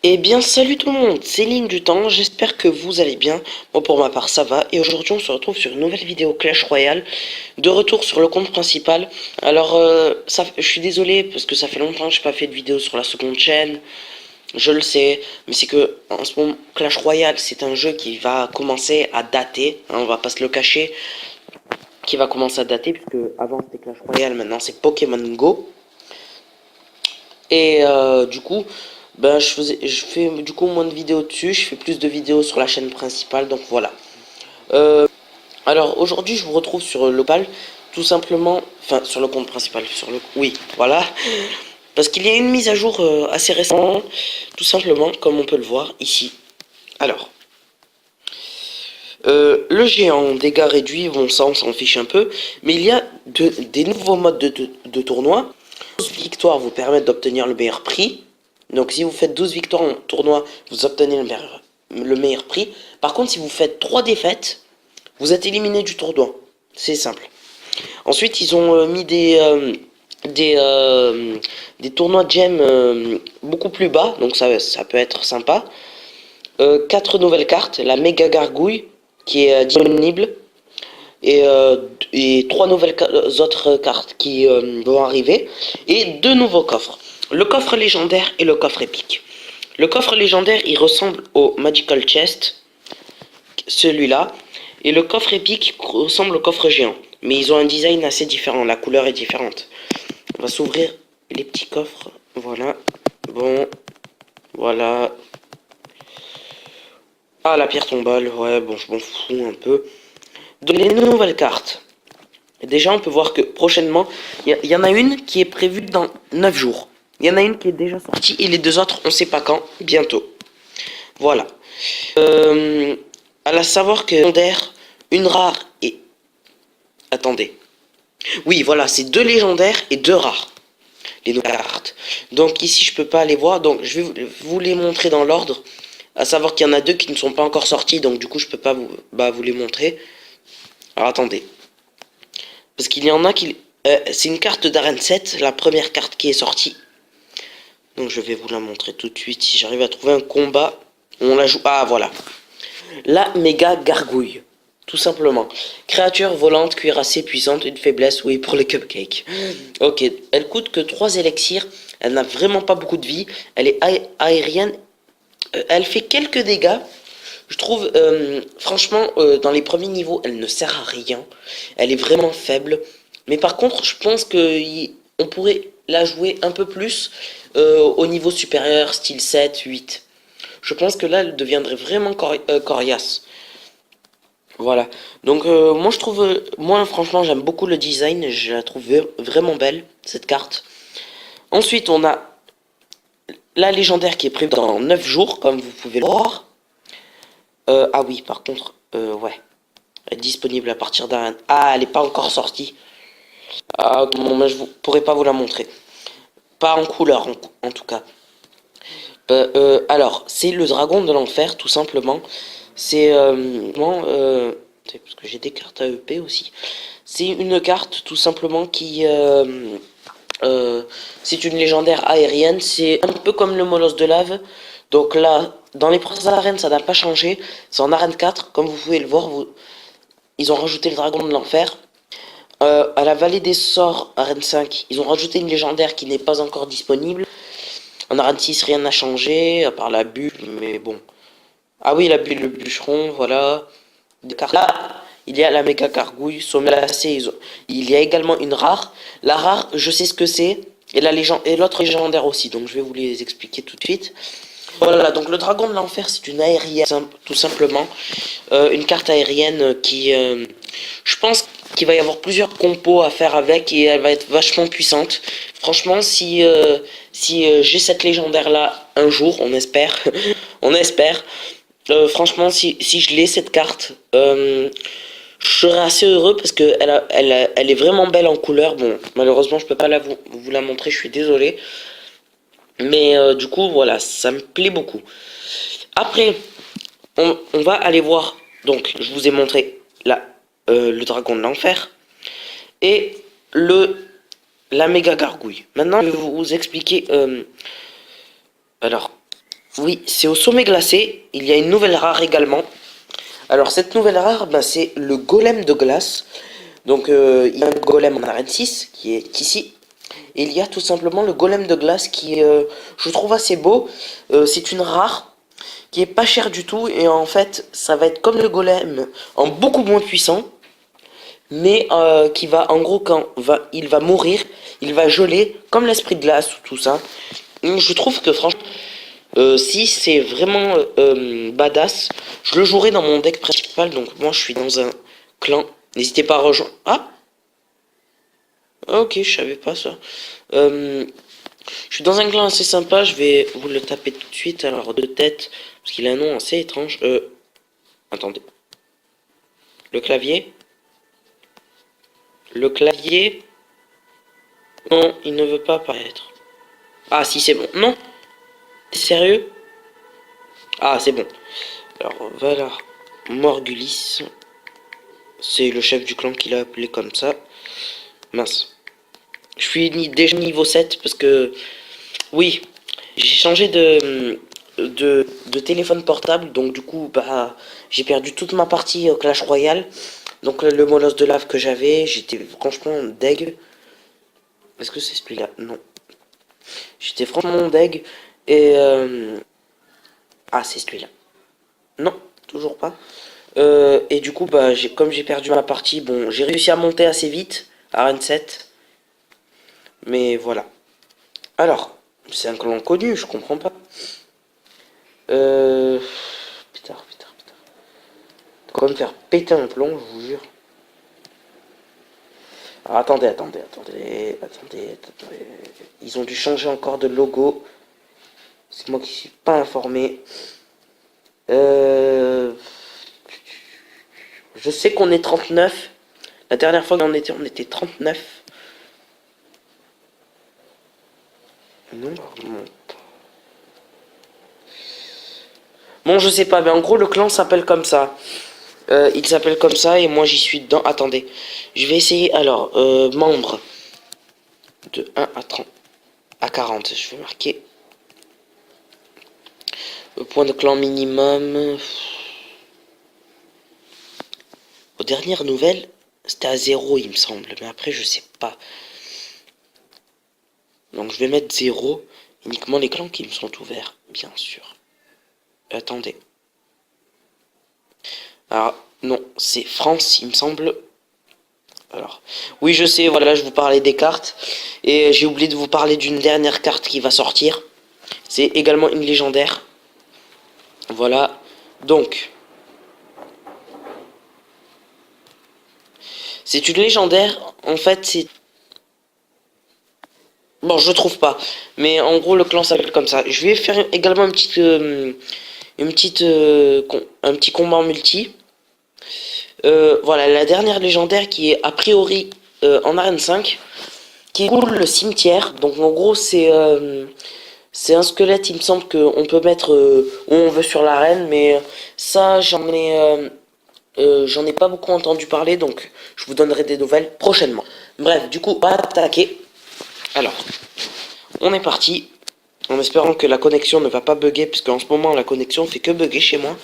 Eh bien, salut tout le monde, c'est Ligne du Temps, j'espère que vous allez bien. Moi, pour ma part, ça va. Et aujourd'hui, on se retrouve sur une nouvelle vidéo Clash Royale, de retour sur le compte principal. Alors, je suis désolé, parce que ça fait longtemps que j'ai pas fait de vidéo sur la seconde chaîne, je le sais, mais c'est que, en ce moment, Clash Royale, c'est un jeu qui va commencer à dater, hein, on va pas se le cacher, qui va commencer à dater, puisque avant c'était Clash Royale, maintenant c'est Pokémon Go. Et du coup, ben, je fais du coup moins de vidéos dessus, je fais plus de vidéos sur la chaîne principale, donc voilà. Euh, alors aujourd'hui, je vous retrouve sur le local, tout simplement, enfin sur le compte principal, oui, voilà, parce qu'il y a une mise à jour assez récente, tout simplement, comme on peut le voir ici. Alors, le géant, dégâts réduits, bon ça on s'en fiche un peu, mais il y a des nouveaux modes de tournoi. 12 victoires vous permettent d'obtenir le meilleur prix. Donc si vous faites 12 victoires en tournoi, vous obtenez le meilleur prix. Par contre, si vous faites 3 défaites, vous êtes éliminé du tournoi. C'est simple. Ensuite, ils ont mis des, euh, des tournois de gemmes beaucoup plus bas, donc ça peut être sympa. 4 nouvelles cartes, la méga gargouille qui est disponible, et 3 nouvelles autres cartes qui vont arriver, et 2 nouveaux coffres. Le coffre légendaire et le coffre épique. Le coffre légendaire, il ressemble au Magical Chest, celui-là, et le coffre épique ressemble au coffre géant. Mais ils ont un design assez différent, la couleur est différente. On va s'ouvrir les petits coffres, voilà. Bon, voilà. Ah, la pierre tombale, ouais, bon, je m'en fous un peu. Dans les nouvelles cartes, déjà, on peut voir que prochainement, il y en a une qui est prévue dans 9 jours. Il y en a une qui est déjà sortie et les deux autres, on ne sait pas quand, bientôt. Voilà. Euh, à la savoir que légendaire, une rare et... Attendez. Oui, voilà, c'est 2 légendaires et 2 rares. Les nouvelles cartes. Donc ici, je peux pas les voir, donc je vais vous les montrer dans l'ordre. À savoir qu'il y en a 2 qui ne sont pas encore sortis, donc du coup, je peux pas vous les montrer. Alors attendez. Parce qu'il y en a qui... c'est une carte d'Arène 7, la première carte qui est sortie. Donc je vais vous la montrer tout de suite. Si j'arrive à trouver un combat, on la joue. Ah voilà. La méga gargouille. Tout simplement. Créature volante, cuirassée, puissante, une faiblesse, oui, pour les cupcakes. Ok, elle coûte que 3 élixirs. Elle n'a vraiment pas beaucoup de vie. Elle est aérienne. Elle fait quelques dégâts. Je trouve, franchement, dans les premiers niveaux, elle ne sert à rien. Elle est vraiment faible. Mais par contre, je pense qu'on pourrait la jouer un peu plus au niveau supérieur, style 7, 8. Je pense que là, elle deviendrait vraiment coriace. Voilà. Donc, moi, moi, franchement, j'aime beaucoup le design. Je la trouve vraiment belle, cette carte. Ensuite, on a la légendaire qui est prévue dans 9 jours, comme vous pouvez le voir. Ah oui, par contre, ouais. Elle est disponible à partir d'un... Ah, elle n'est pas encore sortie. Ah, bon, mais je pourrais pas vous la montrer. Pas en couleur, en tout cas. Alors, c'est le dragon de l'enfer, tout simplement. C'est... parce que j'ai des cartes à EP aussi. C'est une carte, tout simplement, qui... c'est une légendaire aérienne. C'est un peu comme le molosse de lave. Donc là, dans les premières arènes, ça n'a pas changé. C'est en arène 4, comme vous pouvez le voir. Ils ont rajouté le dragon de l'enfer. À la vallée des sorts, arène 5, ils ont rajouté une légendaire qui n'est pas encore disponible. En arène 6, rien n'a changé, à part la bulle, mais bon. Ah oui, la bulle, le bûcheron, voilà. Là, il y a la méga gargouille, sommelacée. Il y a également une rare. La rare, je sais ce que c'est. Et l'autre légendaire aussi, donc je vais vous les expliquer tout de suite. Voilà, donc le dragon de l'enfer, c'est une aérienne, tout simplement. Une carte aérienne qui, je pense qu'il va y avoir plusieurs compos à faire avec et elle va être vachement puissante. Franchement, si j'ai cette légendaire là un jour, on espère, on espère. Franchement, si je l'ai cette carte, je serais assez heureux parce que elle est vraiment belle en couleur. Bon, malheureusement, je peux pas vous la montrer, je suis désolé. Mais du coup, voilà, ça me plaît beaucoup. Après, on va aller voir. Donc, je vous ai montré là, le dragon de l'enfer et la méga gargouille. Maintenant, je vais vous expliquer. Alors, Oui, c'est au sommet glacé. Il y a une nouvelle rare également. Alors cette nouvelle rare, ben, c'est le golem de glace. Donc il y a un golem en arène 6 qui est ici. Et il y a tout simplement le golem de glace qui est, je trouve assez beau. C'est une rare qui est pas chère du tout. Et en fait, ça va être comme le golem en beaucoup moins puissant. Mais qui va, en gros, il va mourir, il va geler comme l'esprit de glace ou tout ça. Je trouve que franchement, si c'est vraiment badass, je le jouerai dans mon deck principal. Donc moi je suis dans un clan. N'hésitez pas à rejoindre. Ah, ok, je savais pas ça. Euh, je suis dans un clan assez sympa. Je vais vous le taper tout de suite. Alors de tête, parce qu'il a un nom assez étrange. Attendez. Le clavier. Le clavier. Non, il ne veut pas apparaître. Ah si c'est bon. Non. T'es sérieux? Ah c'est bon. Alors voilà. Morgulis. C'est le chef du clan qui l'a appelé comme ça. Mince. Je suis déjà niveau 7 parce que... Oui, j'ai changé de téléphone portable. Donc du coup, bah, j'ai perdu toute ma partie au Clash Royale. Donc le molosse de lave que j'avais, j'étais franchement deg. Est-ce que c'est celui-là? Non. J'étais franchement deg. Et... Ah, c'est celui-là. Non, toujours pas. Et du coup, bah, comme j'ai perdu ma partie, bon, j'ai réussi à monter assez vite à Run 7. Mais voilà. Alors, c'est un clan connu, je comprends pas. Putain, putain, putain. Quoi me faire péter un plomb, je vous jure. Alors, attendez. Ils ont dû changer encore de logo. C'est moi qui suis pas informé. Je sais qu'on est 39. La dernière fois qu'on était, on était 39. Non, non. Bon, je sais pas, mais en gros, le clan s'appelle comme ça. Il s'appelle comme ça et moi j'y suis dedans. Attendez, je vais essayer. Alors, membres de 1 à 30, à 40. Je vais marquer le point de clan minimum. Aux dernières nouvelles, c'était à 0 il me semble. Mais après, je sais pas. Donc je vais mettre 0. Uniquement les clans qui me sont ouverts, bien sûr. Attendez. Alors, non, c'est France, il me semble. Alors, oui, je sais, voilà, je vous parlais des cartes. Et j'ai oublié de vous parler d'une dernière carte qui va sortir. C'est également une légendaire. Voilà. Donc, c'est une légendaire. En fait, c'est... Bon, je trouve pas. Mais en gros, le clan s'appelle comme ça. Je vais faire également un petit combat en multi. Voilà, la dernière légendaire qui est a priori en arène 5. Qui coule le cimetière. Donc en gros, c'est un squelette, il me semble qu'on peut mettre où on veut sur l'arène. Mais ça, j'en ai pas beaucoup entendu parler. Donc je vous donnerai des nouvelles prochainement. Bref, du coup, on va attaquer. Alors, on est parti. En espérant que la connexion ne va pas bugger. Parce qu'en ce moment, la connexion fait que bugger chez moi.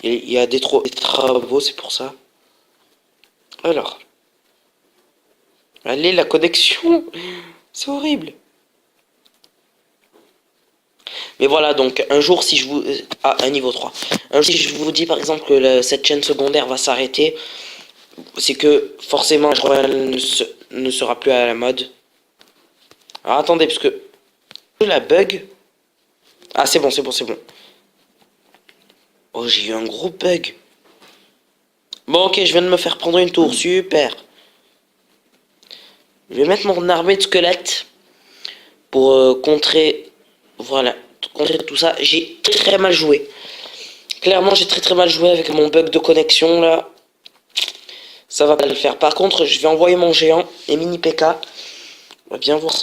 Il y a des travaux, c'est pour ça. Alors. Allez, la connexion. C'est horrible. Mais voilà, donc un jour si je vous... Ah, un niveau 3. Un jour si je vous dis par exemple que cette chaîne secondaire va s'arrêter, c'est que forcément Clash Royale ne sera plus à la mode. Alors attendez, parce que... La bug... Ah c'est bon, c'est bon, c'est bon. Oh, j'ai eu un gros bug. Bon ok, je viens de me faire prendre une tour, super. Je vais mettre mon armée de squelettes pour contrer... Voilà, contrer tout ça. J'ai très mal joué. Clairement, j'ai très mal joué avec mon bug de connexion là. Ça va pas le faire. Par contre, je vais envoyer mon géant et mini PK. On va bien voir.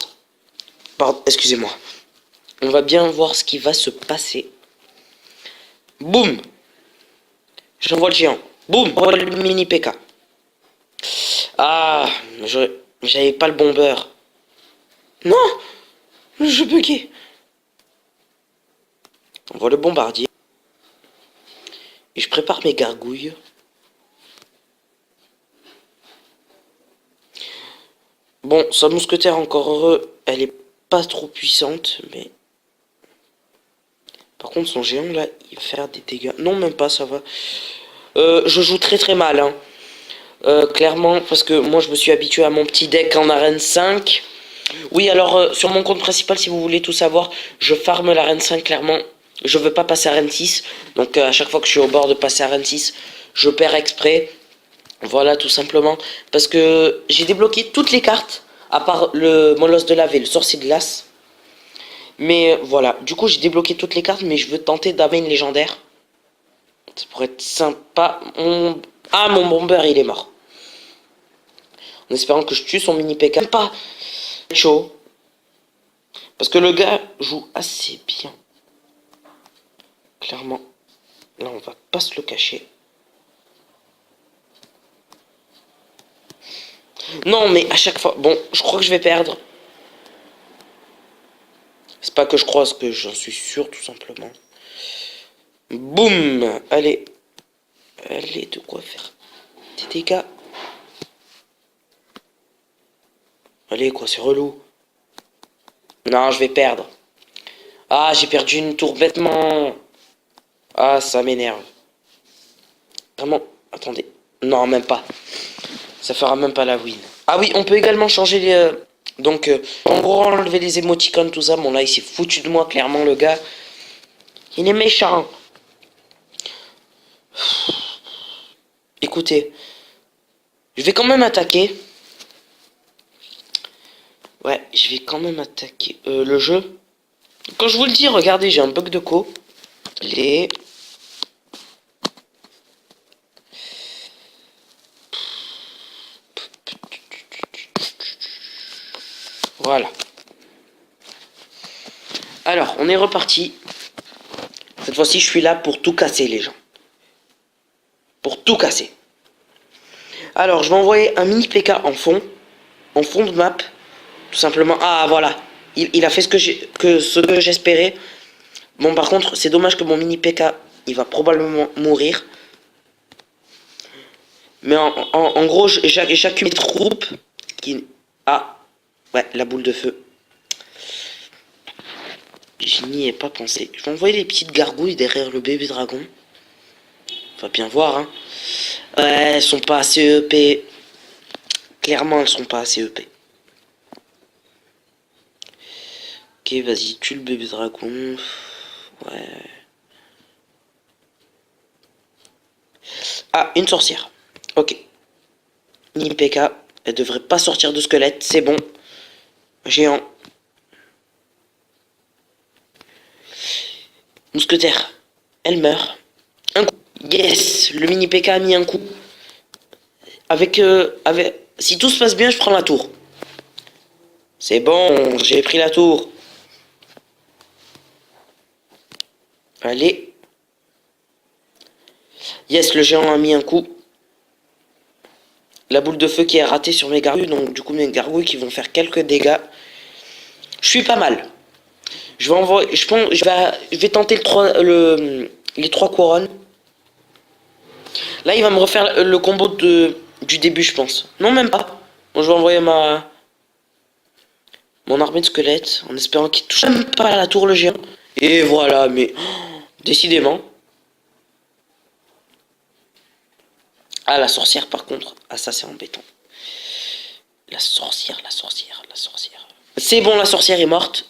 Pardon, excusez-moi. On va bien voir ce qui va se passer. Boum. J'envoie le géant. Boum. J'envoie le mini PK. Ah, j'avais pas le bomber. Non, je buguais. On voit le bombardier. Et je prépare mes gargouilles. Bon, sa mousquetaire, encore heureux, elle est pas trop puissante, mais... Par contre, son géant, là, il va faire des dégâts. Non, même pas, ça va. Je joue très très mal, hein. Clairement, parce que moi, je me suis habitué à mon petit deck en arène 5. Oui, alors, sur mon compte principal, si vous voulez tout savoir, je farme l'arène 5, clairement. Je veux pas passer à arène 6. Donc, à chaque fois que je suis au bord de passer à arène 6, je perds exprès. Voilà, tout simplement. Parce que j'ai débloqué toutes les cartes, à part le Molosse de lave et le sorcier de glace. Mais voilà, du coup j'ai débloqué toutes les cartes, mais je veux tenter d'amener une légendaire. Ça pourrait être sympa. Ah, mon bomber il est mort. En espérant que je tue son mini PK. Même pas chaud. Parce que le gars joue assez bien. Clairement. Là on va pas se le cacher. Non mais à chaque fois... Bon, je crois que je vais perdre. C'est pas que je crois, c'est que j'en suis sûr tout simplement. Boum. Allez. Allez, de quoi faire des dégâts. Allez quoi, c'est relou. Non, je vais perdre. Ah, j'ai perdu une tour bêtement. Ah, ça m'énerve. Vraiment, attendez. Non, même pas. Ça fera même pas la win. Ah oui, on peut également changer les... Donc, en gros, enlever les émoticônes, tout ça. Bon, là, il s'est foutu de moi, clairement, le gars. Il est méchant. Écoutez. Je vais quand même attaquer. Ouais, je vais quand même attaquer le jeu. Quand je vous le dis, regardez, j'ai un bug de co. Les... Voilà. Alors, on est reparti. Cette fois-ci, je suis là pour tout casser, les gens. Pour tout casser. Alors, je vais envoyer un mini PK en fond de map. Tout simplement. Ah, voilà. Il a fait ce que j'espérais. Bon, par contre, c'est dommage que mon mini PK, il va probablement mourir. Mais en gros, j'accumule mes troupes qui... Ah, ouais, la boule de feu. Je n'y ai pas pensé. Je vais envoyer les petites gargouilles derrière le bébé dragon. On va bien voir, hein. Ouais, elles sont pas assez EP. Clairement, elles sont pas assez EP. Ok, vas-y, tue le bébé dragon. Ouais. Ah, une sorcière. Ok. Mini PK. Elle devrait pas sortir de squelette. C'est bon. Géant. Mousquetaire. Elle meurt. Un coup. Yes. Le mini PK a mis un coup. Avec... Si tout se passe bien, je prends la tour. C'est bon. J'ai pris la tour. Allez. Yes, le géant a mis un coup. La boule de feu qui est ratée sur mes gargouilles. Donc du coup mes gargouilles qui vont faire quelques dégâts. Je suis pas mal. Je vais envoyer. Je pense. Je vais tenter les 3 couronnes. Là il va me refaire le combo du début je pense. Non même pas. Bon, je vais envoyer mon armée de squelettes. En espérant qu'il touche même pas à la tour le géant. Et voilà mais. Décidément. Ah la sorcière par contre. Ah ça c'est embêtant. La sorcière. C'est bon, la sorcière est morte.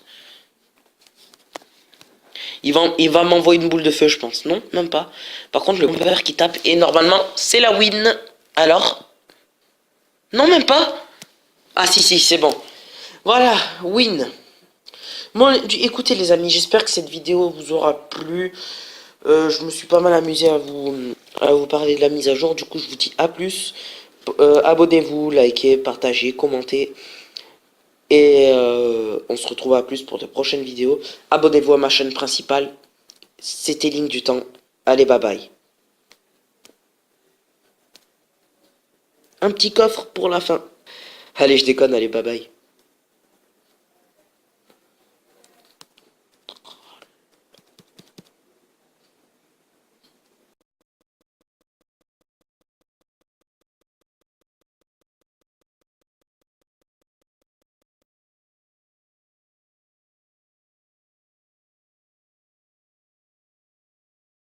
Il va m'envoyer une boule de feu, je pense. Non, même pas. Par contre, le bomber qui tape, et normalement, c'est la win. Alors? Non, même pas. Ah, si, c'est bon. Voilà, win. Bon, écoutez les amis, j'espère que cette vidéo vous aura plu. Je me suis pas mal amusé à vous parler de la mise à jour. Du coup, je vous dis à plus. Abonnez-vous, likez, partagez, commentez. Et on se retrouve à plus pour de prochaines vidéos. Abonnez-vous à ma chaîne principale. C'était Ligne du Temps. Allez, bye bye. Un petit coffre pour la fin. Allez, je déconne, allez, bye bye.